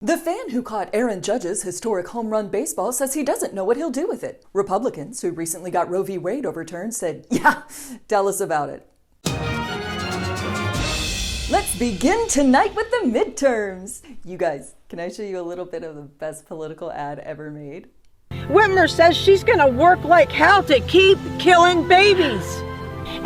The fan who caught Aaron Judge's historic home run baseball says he doesn't know what he'll do with it. Republicans, who recently got Roe v. Wade overturned, said, yeah, tell us about it. Let's begin tonight with the midterms. You guys, can I show you a little bit of the best political ad ever made? Whitmer says she's gonna work like hell to keep killing babies.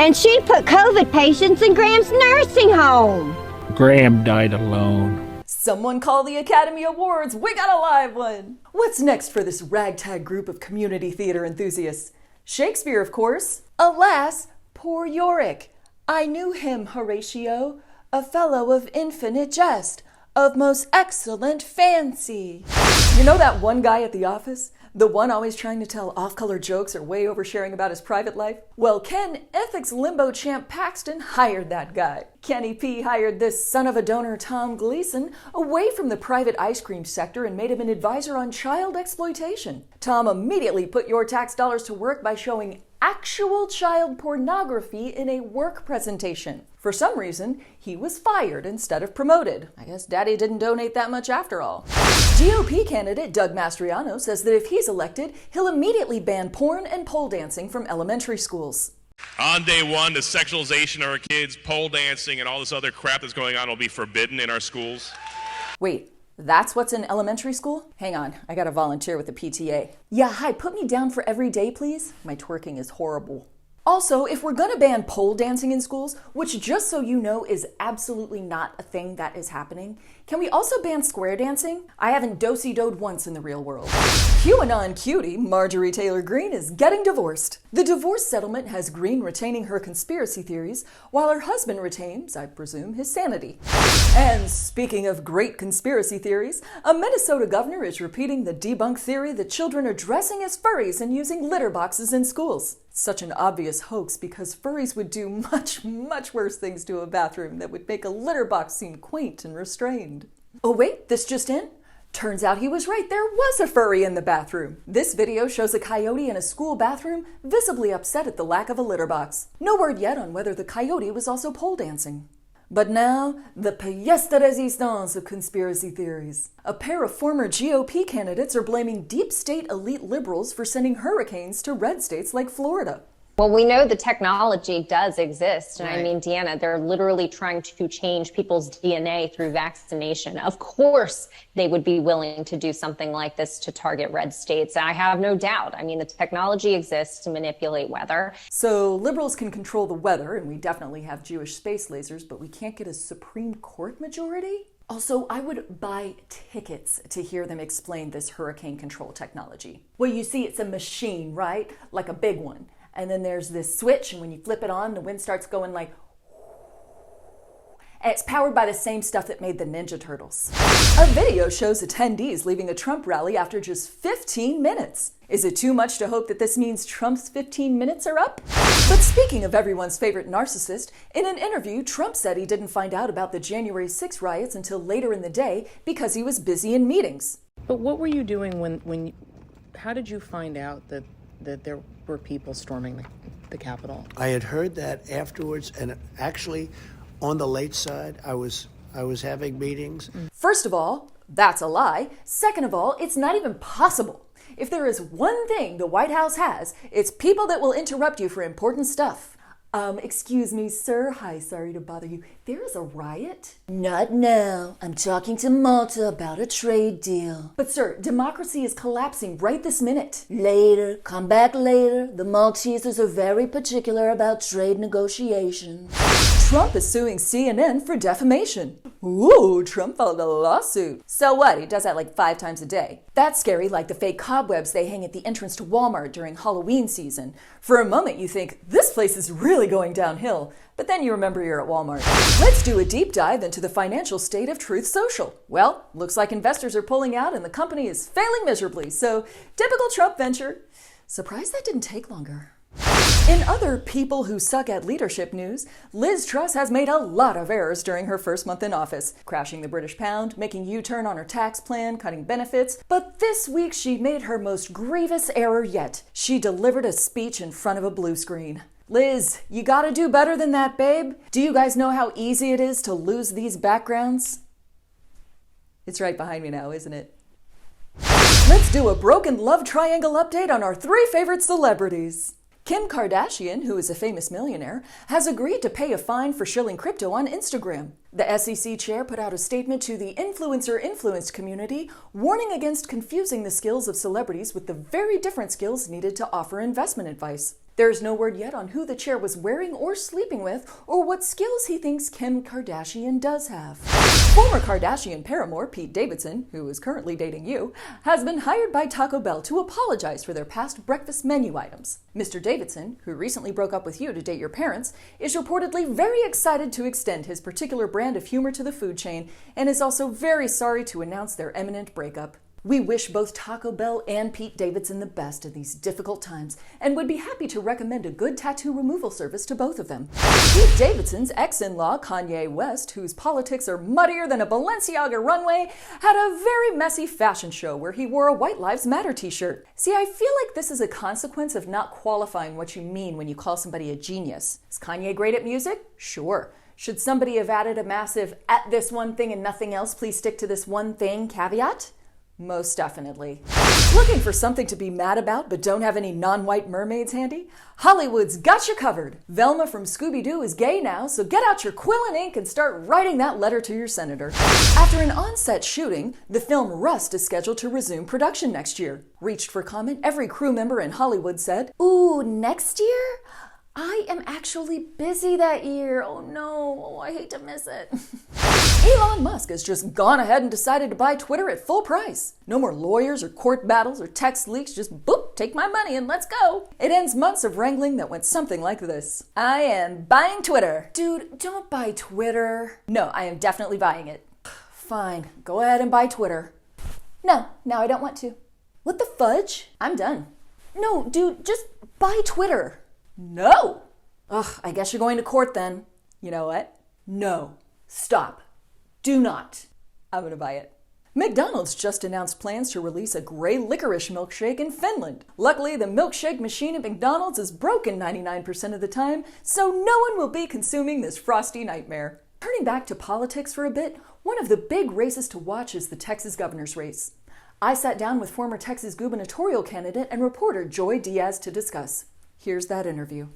And she put COVID patients in Graham's nursing home. Graham died alone. Someone call the Academy Awards. We got a live one. What's next for this ragtag group of community theater enthusiasts? Shakespeare, of course. Alas, poor Yorick. I knew him, Horatio, a fellow of infinite jest, of most excellent fancy. You know that one guy at the office? The one always trying to tell off-color jokes or way oversharing about his private life? Well, Ken Ethics Limbo champ Paxton hired that guy. Kenny P hired this son of a donor Tom Gleason away from the private ice cream sector and made him an advisor on child exploitation. Tom immediately put your tax dollars to work by showing actual child pornography in a work presentation. For some reason, he was fired instead of promoted. I guess Daddy didn't donate that much after all. GOP candidate Doug Mastriano says that if he's elected, he'll immediately ban porn and pole dancing from elementary schools. On day one, the sexualization of our kids, pole dancing, and all this other crap that's going on will be forbidden in our schools. Wait, that's what's in elementary school? Hang on, I gotta volunteer with the PTA. Yeah, hi, put me down for every day, please. My twerking is horrible. Also, if we're gonna ban pole dancing in schools, which just so you know is absolutely not a thing that is happening, can we also ban square dancing? I haven't do-si-doed once in the real world. QAnon cutie Marjorie Taylor Greene is getting divorced. The divorce settlement has Greene retaining her conspiracy theories, while her husband retains, I presume, his sanity. And speaking of great conspiracy theories, a Minnesota governor is repeating the debunked theory that children are dressing as furries and using litter boxes in schools. Such an obvious hoax because furries would do much, much worse things to a bathroom that would make a litter box seem quaint and restrained. Oh wait, this just in? Turns out he was right, there was a furry in the bathroom. This video shows a coyote in a school bathroom visibly upset at the lack of a litter box. No word yet on whether the coyote was also pole dancing. But now, the pièce de résistance of conspiracy theories. A pair of former GOP candidates are blaming deep state elite liberals for sending hurricanes to red states like Florida. Well, we know the technology does exist. And Right. I mean, Deanna, they're literally trying to change people's DNA through vaccination. Of course, they would be willing to do something like this to target red states. I have no doubt. I mean, the technology exists to manipulate weather. So liberals can control the weather, and we definitely have Jewish space lasers, but we can't get a Supreme Court majority? Also, I would buy tickets to hear them explain this hurricane control technology. Well, you see, it's a machine, right? Like a big one. And then there's this switch, and when you flip it on, the wind starts going like, and it's powered by the same stuff that made the Ninja Turtles. A video shows attendees leaving a Trump rally after just 15 minutes. Is it too much to hope that this means Trump's 15 minutes are up? But speaking of everyone's favorite narcissist, in an interview, Trump said he didn't find out about the January 6 riots until later in the day because he was busy in meetings. But what were you doing how did you find out that there were people storming the Capitol? I had heard that afterwards, and actually, on the late side, I was having meetings. First of all, that's a lie. Second of all, it's not even possible. If there is one thing the White House has, it's people that will interrupt you for important stuff. Excuse me, sir. Hi, sorry to bother you. There is a riot? Not now. I'm talking to Malta about a trade deal. But sir, democracy is collapsing right this minute. Later. Come back later. The Maltesers are very particular about trade negotiations. Trump is suing CNN for defamation. Ooh, Trump filed a lawsuit. So what? He does that like 5 times a day. That's scary, like the fake cobwebs they hang at the entrance to Walmart during Halloween season. For a moment you think, this place is really going downhill, but then you remember you're at Walmart. Let's do a deep dive into the financial state of Truth Social. Well, looks like investors are pulling out and the company is failing miserably, so typical Trump venture. Surprised that didn't take longer. In other people who suck at leadership news, Liz Truss has made a lot of errors during her first month in office, crashing the British pound, making U-turn on her tax plan, cutting benefits. But this week she made her most grievous error yet. She delivered a speech in front of a blue screen. Liz, you gotta do better than that, babe. Do you guys know how easy it is to lose these backgrounds? It's right behind me now, isn't it? Let's do a broken love triangle update on our 3 favorite celebrities. Kim Kardashian, who is a famous millionaire, has agreed to pay a fine for shilling crypto on Instagram. The SEC chair put out a statement to the influencer-influenced community, warning against confusing the skills of celebrities with the very different skills needed to offer investment advice. There is no word yet on who the chair was wearing or sleeping with, or what skills he thinks Kim Kardashian does have. Former Kardashian paramour Pete Davidson, who is currently dating you, has been hired by Taco Bell to apologize for their past breakfast menu items. Mr. Davidson, who recently broke up with you to date your parents, is reportedly very excited to extend his particular brand of humor to the food chain, and is also very sorry to announce their imminent breakup. We wish both Taco Bell and Pete Davidson the best in these difficult times, and would be happy to recommend a good tattoo removal service to both of them. Pete Davidson's ex-in-law, Kanye West, whose politics are muddier than a Balenciaga runway, had a very messy fashion show where he wore a White Lives Matter t-shirt. See, I feel like this is a consequence of not qualifying what you mean when you call somebody a genius. Is Kanye great at music? Sure. Should somebody have added a massive "at this one thing and nothing else, please stick to this one thing" caveat? Most definitely. Looking for something to be mad about but don't have any non-white mermaids handy? Hollywood's got you covered. Velma from Scooby Doo is gay now, so get out your quill and ink and start writing that letter to your senator. After an on-set shooting, the film Rust is scheduled to resume production next year. Reached for comment, every crew member in Hollywood said, "Ooh, next year? I am actually busy that year. Oh no, I hate to miss it." Elon Musk has just gone ahead and decided to buy Twitter at full price. No more lawyers or court battles or text leaks, just boop, take my money and let's go. It ends months of wrangling that went something like this. "I am buying Twitter." Dude, don't buy Twitter. "No, I am definitely buying it." "Fine, go ahead and buy Twitter." "No, now I don't want to." "What the fudge? I'm done." "No, dude, just buy Twitter." "No." "Ugh, I guess you're going to court then." "You know what? No. Stop. Do not. I'm going to buy it." McDonald's just announced plans to release a gray licorice milkshake in Finland. Luckily, the milkshake machine at McDonald's is broken 99% of the time, so no one will be consuming this frosty nightmare. Turning back to politics for a bit, one of the big races to watch is the Texas governor's race. I sat down with former Texas gubernatorial candidate and reporter Joy Diaz to discuss. Here's that interview.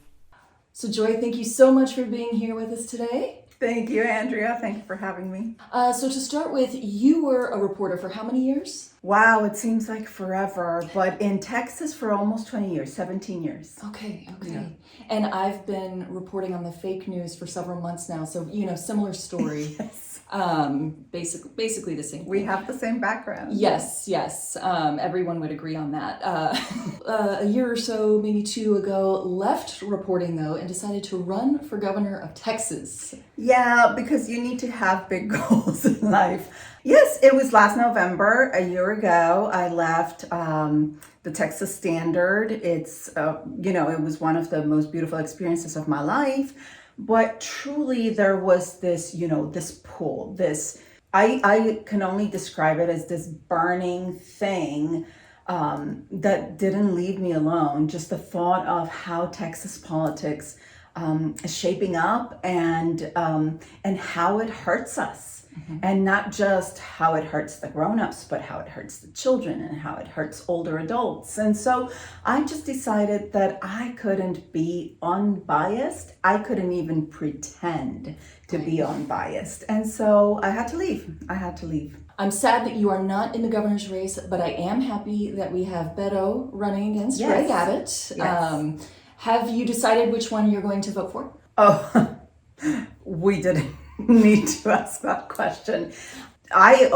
So Joy, thank you so much for being here with us today. Thank you, Andrea. Thank you for having me. So to start with, you were a reporter for how many years? Wow, it seems like forever, but in Texas for almost 20 years, 17 years. Okay. Yeah. And I've been reporting on the fake news for several months now, so, similar story. Yes. Basically the same thing. We have the same background. Yes. Everyone would agree on that. A year or so, maybe 2 ago, left reporting though and decided to run for governor of Texas. Yeah, because you need to have big goals in life. Yes, it was last November, a year ago, I left the Texas Standard. It's, it was one of the most beautiful experiences of my life. But truly there was this, this pull, I can only describe it as this burning thing that didn't leave me alone. Just the thought of how Texas politics is shaping up and how it hurts us. Mm-hmm. And not just how it hurts the grown-ups, but how it hurts the children and how it hurts older adults. And so I just decided that I couldn't be unbiased. I couldn't even pretend to be unbiased. And so I had to leave. I'm sad that you are not in the governor's race, but I am happy that we have Beto running against Greg Abbott. Yes. Have you decided which one you're going to vote for? Oh, we didn't need to ask that question. I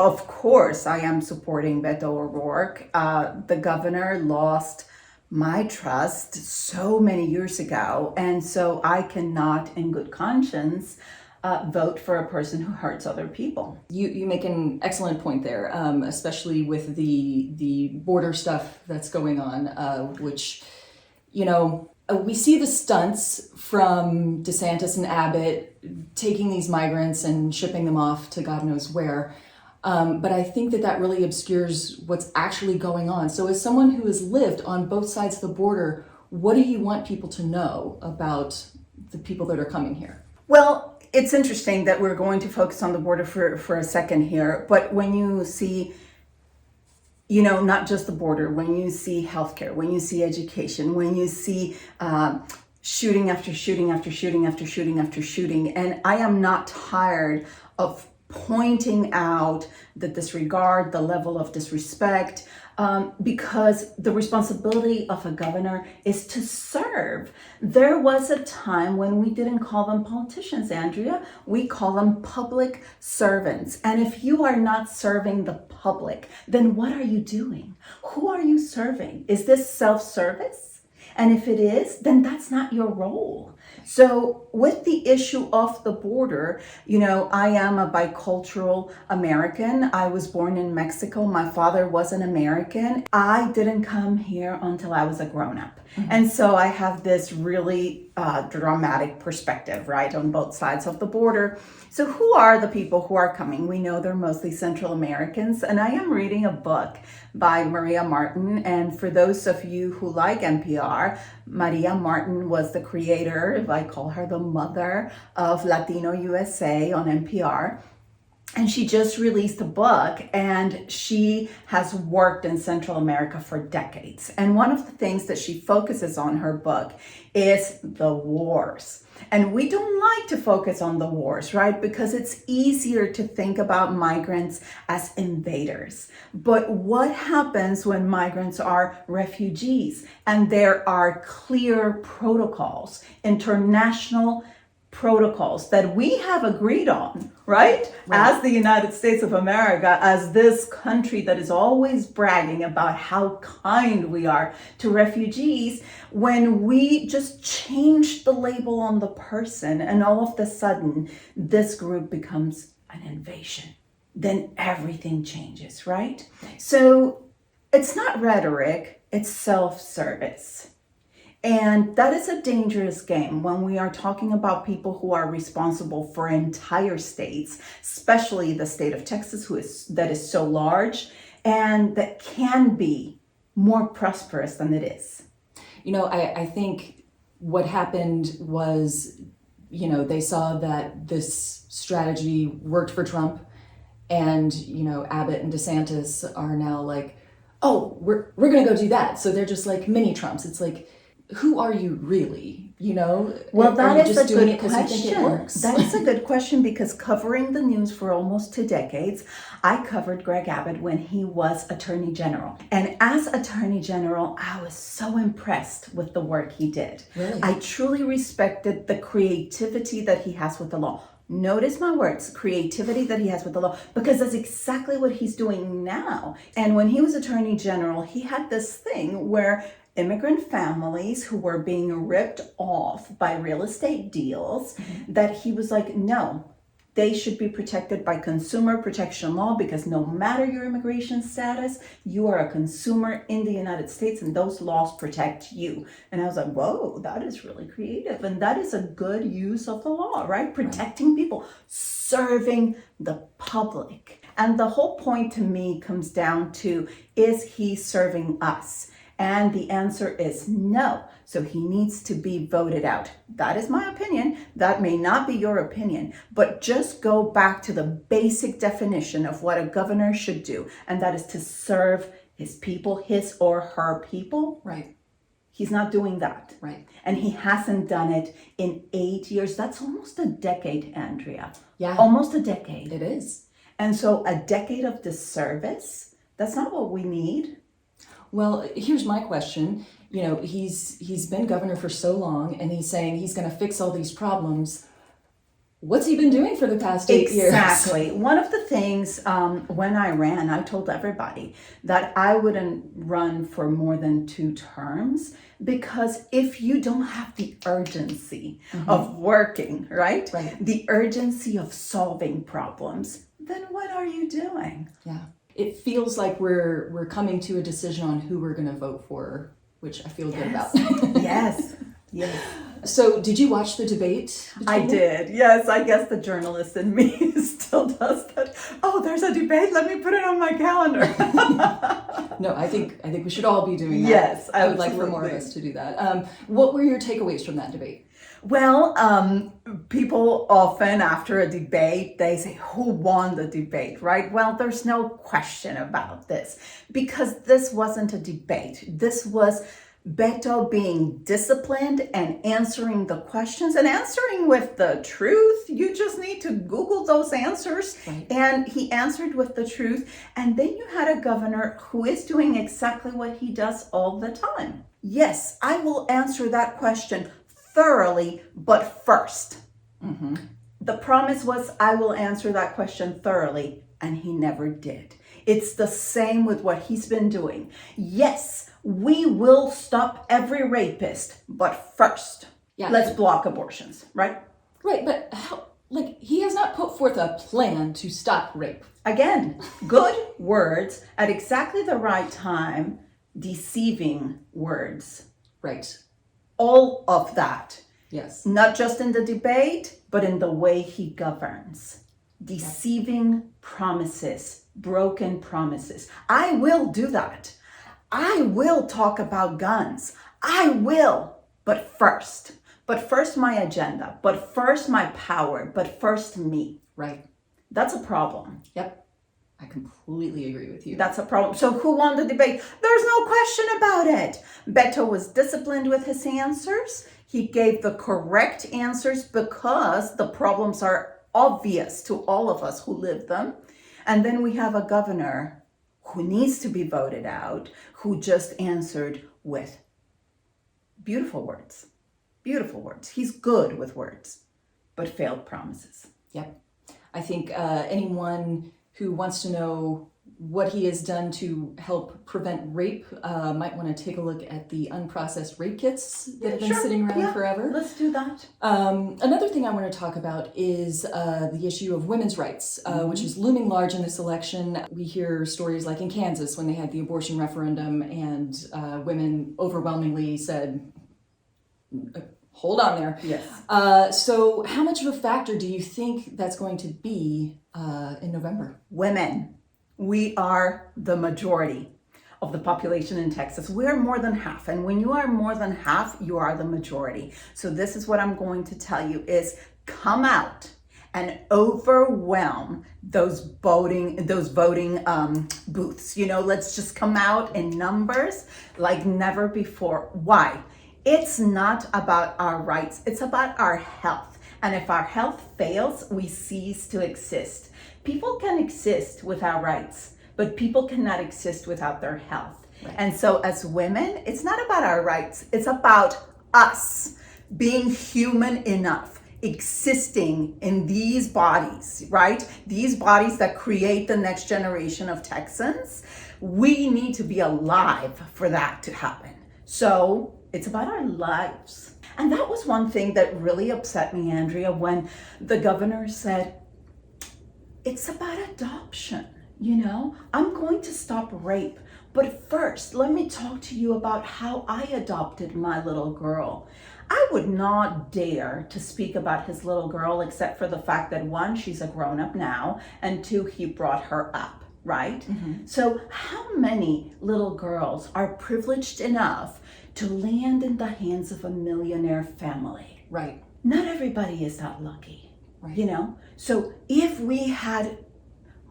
am supporting Beto O'Rourke. The governor lost my trust so many years ago, and so I cannot, in good conscience, vote for a person who hurts other people. You make an excellent point there, especially with the border stuff that's going on, which, we see the stunts from DeSantis and Abbott taking these migrants and shipping them off to God knows where. But I think that really obscures what's actually going on. So as someone who has lived on both sides of the border, what do you want people to know about the people that are coming here? Well, it's interesting that we're going to focus on the border for a second here, but when you see, not just the border, when you see healthcare, when you see education, when you see shooting after shooting after shooting after shooting after shooting, and I am not tired of pointing out the disregard, the level of disrespect, because the responsibility of a governor is to serve. There was a time when we didn't call them politicians, Andrea. We call them public servants. And if you are not serving the public, then what are you doing? Who are you serving? Is this self-service? And if it is, then that's not your role. So with the issue of the border, I am a bicultural American. I was born in Mexico. My father was an American. I didn't come here until I was a grown-up. And so I have this really dramatic perspective, right, on both sides of the border. So who are the people who are coming? We know they're mostly Central Americans. And I am reading a book by Maria Martin. And for those of you who like NPR, Maria Martin was the creator, if I call her the mother, of Latino USA on NPR. And she just released a book, and she has worked in Central America for decades. And one of the things that she focuses on her book is the wars. And we don't like to focus on the wars, right? Because it's easier to think about migrants as invaders. But what happens when migrants are refugees? And there are clear protocols, international protocols that we have agreed on, right? As the United States of America, as this country that is always bragging about how kind we are to refugees, when we just change the label on the person and all of a sudden this group becomes an invasion, then everything changes, right? So it's not rhetoric, it's self-service. And that is a dangerous game when we are talking about people who are responsible for entire states, especially the state of Texas, that is so large and that can be more prosperous than it is. I think what happened was, they saw that this strategy worked for Trump, and, Abbott and DeSantis are now like, oh, we're going to go do that. So they're just like mini Trumps. It's like, who are you really? Well, that is a good question. That is a good question, because covering the news for almost 2 decades, I covered Greg Abbott when he was Attorney General. And as Attorney General, I was so impressed with the work he did. Really? I truly respected the creativity that he has with the law. Notice my words, creativity that he has with the law, because that's exactly what he's doing now. And when he was Attorney General, he had this thing where immigrant families who were being ripped off by real estate deals, that he was like, no, they should be protected by consumer protection law, because no matter your immigration status, you are a consumer in the United States and those laws protect you. And I was like, whoa, that is really creative. And that is a good use of the law, right? Protecting people, serving the public. And the whole point to me comes down to, is he serving us? And the answer is no. So he needs to be voted out. That is my opinion. That may not be your opinion, but just go back to the basic definition of what a governor should do. And that is to serve his people, his or her people. Right. He's not doing that. Right. And he hasn't done it in 8 years. That's almost a decade, Andrea. Yeah. Almost a decade. It is. And so a decade of disservice, that's not what we need. Well, here's my question. He's been governor for so long, and he's saying he's going to fix all these problems. What's he been doing for the past 8 years? Exactly. One of the things, when I ran, I told everybody that I wouldn't run for more than 2 terms, because if you don't have the urgency of working, right? The urgency of solving problems, then what are you doing? Yeah. It feels like we're coming to a decision on who we're going to vote for, which I feel good about. Yes. So did you watch the debate? I did. Yes, I guess the journalist in me still does that. Oh, there's a debate. Let me put it on my calendar. No, I think we should all be doing that. Yes, I would like for more of us to do that. What were your takeaways from that debate? Well, people often after a debate, they say, who won the debate, right? Well, there's no question about this because this wasn't a debate. This was Beto being disciplined and answering the questions and answering with the truth. You just need to Google those answers. Right. And he answered with the truth. And then you had a governor who is doing exactly what he does all the time. Yes, I will answer that question thoroughly, but first. Mm-hmm. The promise was, I will answer that question thoroughly, and he never did. It's the same with what he's been doing. Yes, we will stop every rapist, but first, let's block abortions, right? Right, but how, he has not put forth a plan to stop rape. Again, good words at exactly the right time, deceiving words. Right. All of that. Yes. Not just in the debate, but in the way he governs. Deceiving promises, broken promises. I will do that. I will talk about guns. I will. But first my agenda, but first my power, but first me. Right. That's a problem. Yep. I completely agree with you. That's a problem. So who won the debate? There's no question about it. Beto was disciplined with his answers. He gave the correct answers because the problems are obvious to all of us who live them. And then we have a governor who needs to be voted out, who just answered with beautiful words. Beautiful words. He's good with words, but failed promises. Yep. I think anyone who wants to know what he has done to help prevent rape might want to take a look at the unprocessed rape kits that have been sitting around forever. Let's do that. Another thing I want to talk about is the issue of women's rights, which is looming large in this election. We hear stories like in Kansas when they had the abortion referendum and women overwhelmingly said, hold on there. Yes. So how much of a factor do you think that's going to be in November? Women. We are the majority of the population in Texas. We're more than half. And when you are more than half, you are the majority. So this is what I'm going to tell you is come out and overwhelm those voting booths. Let's just come out in numbers like never before. Why? It's not about our rights. It's about our health. And if our health fails, we cease to exist. People can exist without rights, but people cannot exist without their health. Right. And so as women, it's not about our rights. It's about us being human enough, existing in these bodies, right? These bodies that create the next generation of Texans. We need to be alive for that to happen. So it's about our lives. And that was one thing that really upset me, Andrea, when the governor said, it's about adoption, I'm going to stop rape. But first, let me talk to you about how I adopted my little girl. I would not dare to speak about his little girl except for the fact that one, she's a grown-up now, and two, he brought her up, right? Mm-hmm. So how many little girls are privileged enough to land in the hands of a millionaire family? Right. Not everybody is that lucky. Right. So if we had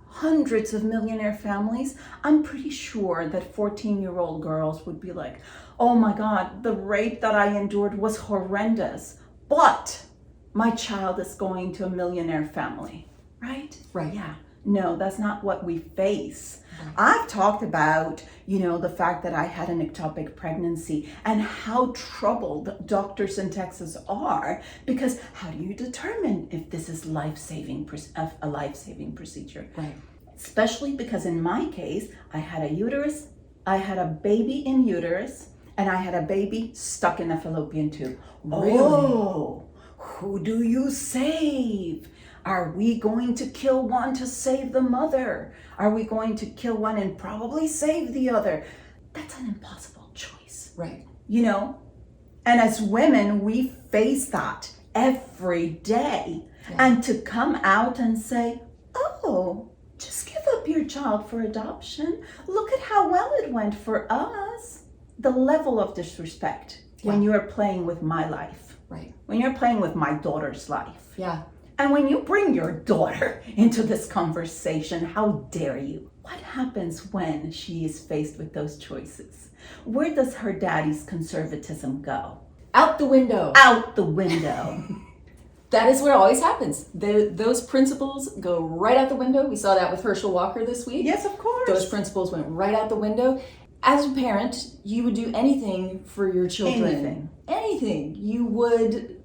hundreds of millionaire families, I'm pretty sure that 14-year-old girls would be like, oh my God, the rape that I endured was horrendous, but my child is going to a millionaire family, right? Right. Yeah. No, that's not what we face. I've talked about, the fact that I had an ectopic pregnancy and how troubled doctors in Texas are, because how do you determine if this is a life-saving procedure? Right. Especially because in my case, I had a uterus, I had a baby in uterus, and I had a baby stuck in a fallopian tube. Really? Oh, who do you save? Are we going to kill one to save the mother? Are we going to kill one and probably save the other? That's an impossible choice. Right. And as women, we face that every day. Yeah. And to come out and say, oh, just give up your child for adoption. Look at how well it went for us. The level of disrespect when you are playing with my life. Right. When you're playing with my daughter's life. Yeah. And when you bring your daughter into this conversation, how dare you? What happens when she is faced with those choices? Where does her daddy's conservatism go? Out the window. Out the window. That is what always happens. Those principles go right out the window. We saw that with Herschel Walker this week. Yes, of course. Those principles went right out the window. As a parent, you would do anything for your children. Anything. You would,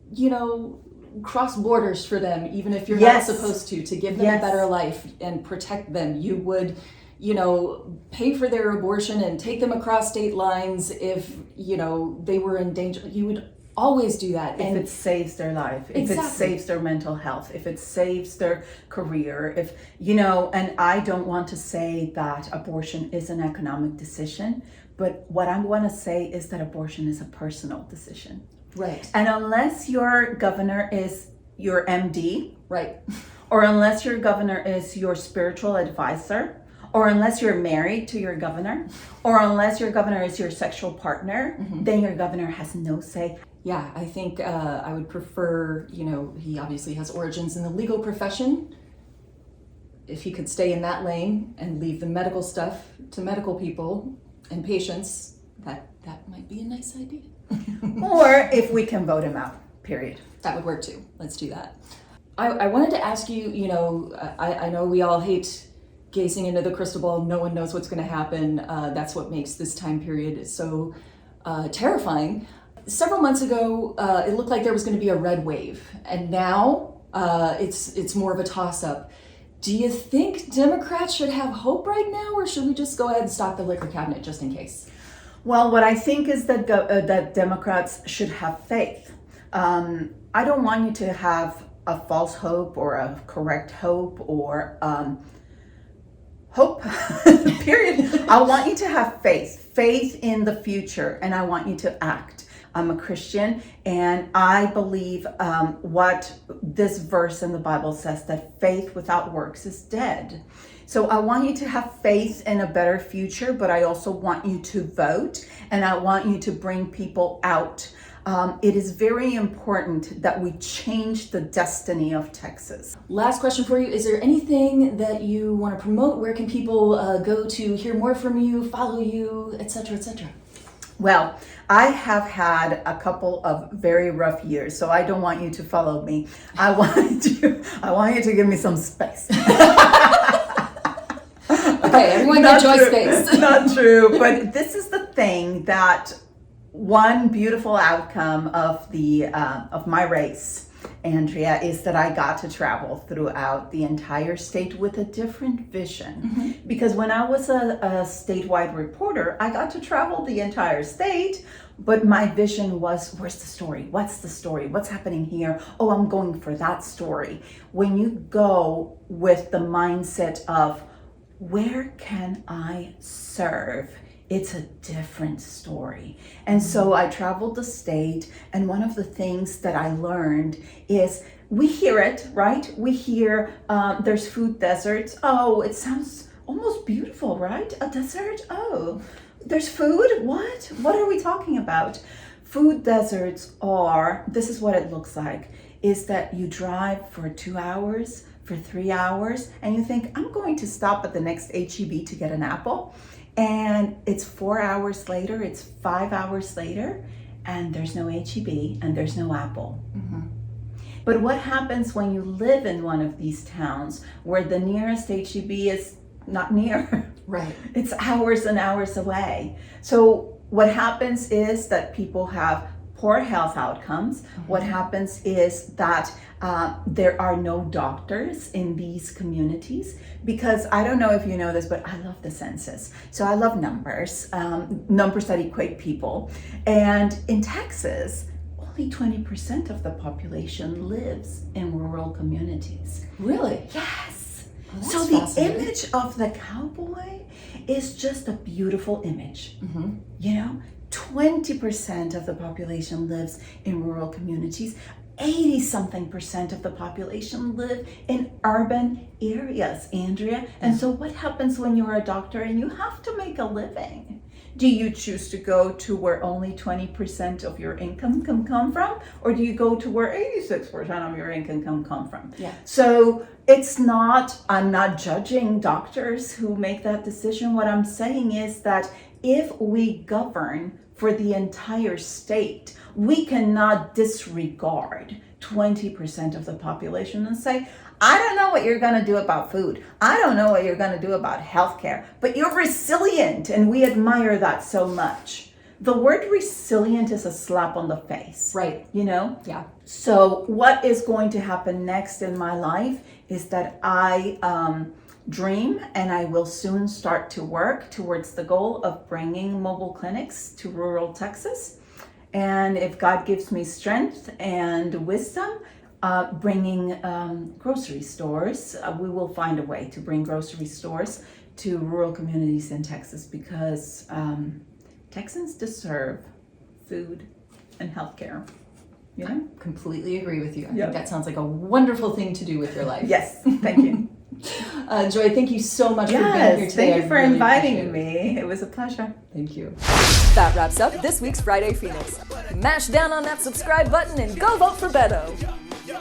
cross borders for them, even if you're not supposed to give them a better life and protect them. You would, pay for their abortion and take them across state lines if, they were in danger. You would always do that. If it saves their life, if it saves their mental health, if it saves their career, if, and I don't want to say that abortion is an economic decision, but what I want to say is that abortion is a personal decision. Right. And unless your governor is your MD, right, or unless your governor is your spiritual advisor, or unless you're married to your governor, or unless your governor is your sexual partner, then your governor has no say. Yeah, I think I would prefer, he obviously has origins in the legal profession. If he could stay in that lane and leave the medical stuff to medical people and patients, that might be a nice idea. Or if we can vote him out, period. That would work too. Let's do that. I wanted to ask you, I know we all hate gazing into the crystal ball. No one knows what's going to happen. That's what makes this time period so terrifying. Several months ago, it looked like there was going to be a red wave, and now it's more of a toss-up. Do you think Democrats should have hope right now, or should we just go ahead and stock the liquor cabinet just in case? Well, what I think is that that Democrats should have faith. I don't want you to have a false hope or a correct hope or hope, period. I want you to have faith in the future, and I want you to act. I'm a Christian, and I believe what this verse in the Bible says, that faith without works is dead. So I want you to have faith in a better future, but I also want you to vote, and I want you to bring people out. It is very important that we change the destiny of Texas. Last question for you. Is there anything that you want to promote? Where can people go to hear more from you, follow you, etc., etc.? Well, I have had a couple of very rough years, so I don't want you to follow me. I want you to give me some space. Okay, everyone get Joy space. Not true, but this is the thing, that one beautiful outcome of of my race, Andrea, is that I got to travel throughout the entire state with a different vision. Because when I was a statewide reporter, I got to travel the entire state, but my vision was, where's the story? What's the story? What's happening here? Oh, I'm going for that story. When you go with the mindset of, where can I serve? It's a different story. And so I traveled the state, and one of the things that I learned is, we hear it, right? We hear there's food deserts. Oh, it sounds almost beautiful, right? A desert? Oh, there's food? What? What are we talking about? Food deserts are, this is what it looks like, is that you drive for 2 hours, for 3 hours, and you think, I'm going to stop at the next HEB to get an apple. And it's 4 hours later, it's 5 hours later, and there's no HEB and there's no apple. But what happens when you live in one of these towns where the nearest HEB is not near? Right. It's hours and hours away. So what happens is that people have poor health outcomes. What happens is that there are no doctors in these communities, because I don't know if you know this, but I love the census. So I love numbers, numbers that equate people. And in Texas, only 20% of the population lives in rural communities. Really? Yes. Well, so the image of the cowboy is just a beautiful image. 20% of the population lives in rural communities. 80-something% of the population live in urban areas, Andrea. And so what happens when you're a doctor and you have to make a living? Do you choose to go to where only 20% of your income can come from? Or do you go to where 86% of your income can come from? Yeah. So it's not, I'm not judging doctors who make that decision. What I'm saying is that if we govern for the entire state, we cannot disregard 20% of the population and say, I don't know what you're going to do about food. I don't know what you're going to do about healthcare, but you're resilient, and we admire that so much. The word resilient is a slap on the face. Right. You know? Yeah. So what is going to happen next in my life is that I dream, and I will soon start to work towards the goal of bringing mobile clinics to rural Texas. And if God gives me strength and wisdom, bringing grocery stores, we will find a way to bring grocery stores to rural communities in Texas, because Texans deserve food and healthcare. You know? I completely agree with you. I Yep. think that sounds like a wonderful thing to do with your life. Yes, thank you. Joy, thank you so much for being here Yes, today. thank you I for really inviting appreciate it. me. It was a pleasure. Thank you. That wraps up this week's Friday Phoenix. Mash down on that subscribe button and go vote for Beto.